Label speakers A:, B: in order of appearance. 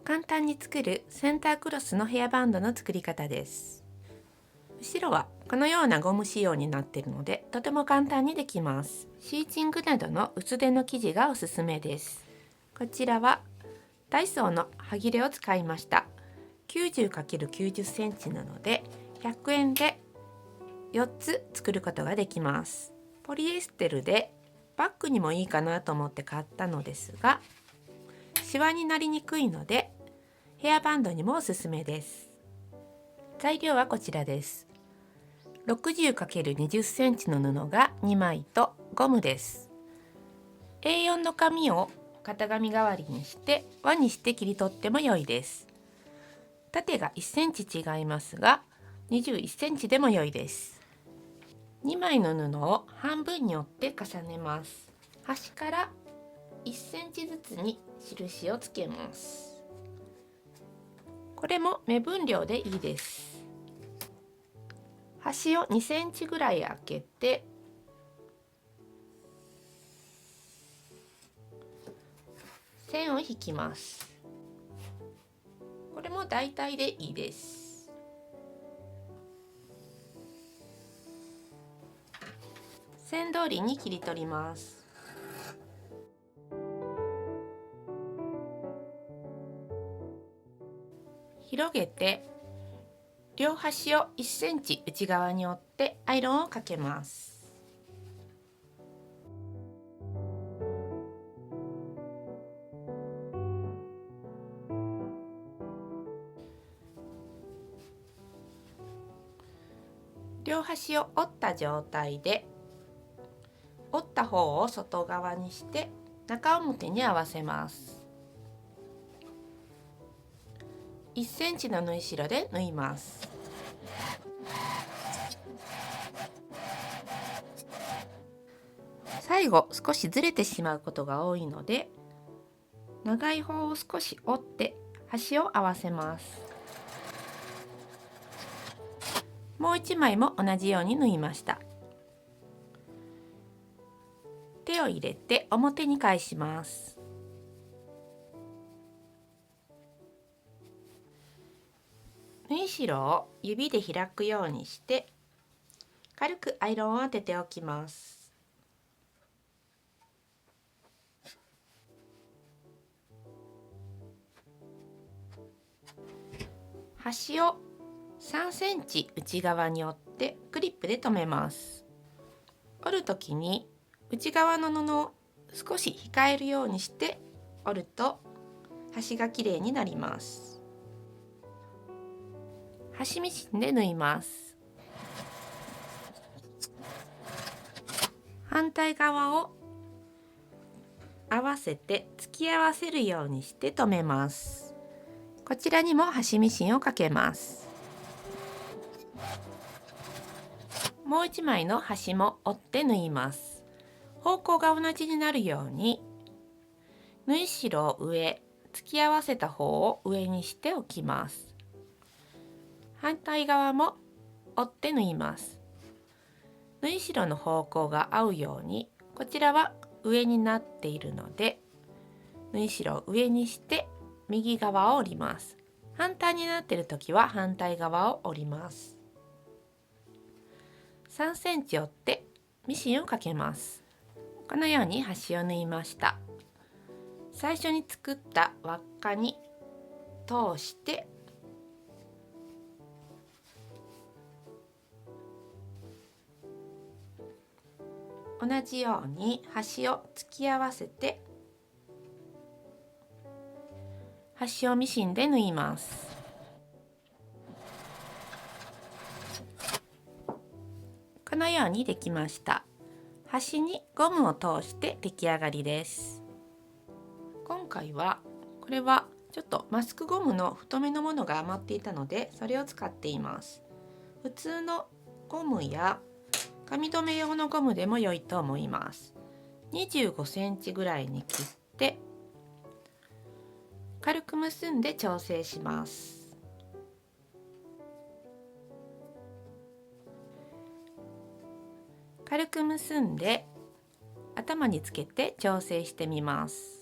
A: 簡単に作るセンタークロスのヘアバンドの作り方です。後ろはこのようなゴム仕様になっているので、とても簡単にできます。シーチングなどの薄手の生地がおすすめです。こちらはダイソーの端切れを使いました。90×90 センチなので100円で4つ作ることができます。ポリエステルでバッグにもいいかなと思って買ったのですが、シワになりにくいのでヘアバンドにもおすすめです。材料はこちらです。60×20 センチの布が2枚とゴムです。 A4 の紙を型紙代わりにして輪にして切り取っても良いです。縦が1センチ違いますが21センチでも良いです。2枚の布を半分に折って重ねます。端から1センチずつに印をつけます。これも目分量でいいです。端を2センチぐらい開けて線を引きます。これも大体でいいです。線通りに切り取ります。広げて両端を1センチ内側に折ってアイロンをかけます。両端を折った状態で折った方を外側にして中表に合わせます。1センチの縫い代で縫います。最後少しずれてしまうことが多いので、長い方を少し折って端を合わせます。もう1枚も同じように縫いました。手を入れて表に返します。縫い代を指で開くようにして軽くアイロンを当てておきます。端を3センチ内側に折ってクリップで留めます。折るときに内側の布を少し控えるようにして折ると端がきれいになります。端ミシンで縫います。反対側を合わせて突き合わせるようにして留めます。こちらにも端ミシンをかけます。もう1枚の端も折って縫います。方向が同じになるように縫い代を上、突き合わせた方を上にしておきます。反対側も折って縫います。縫い代の方向が合うように、こちらは上になっているので縫い代を上にして右側を折ります。反対になっている時は反対側を折ります。3センチ折ってミシンをかけます。このように端を縫いました。最初に作った輪っかに通して同じように端を突き合わせて端をミシンで縫います。このようにできました。端にゴムを通して出来上がりです。今回はこれはちょっとマスクゴムの太めのものが余っていたのでそれを使っています。普通のゴムや髪留め用のゴムでも良いと思います。25センチぐらいに切って軽く結んで調整します。軽く結んで頭につけて調整してみます。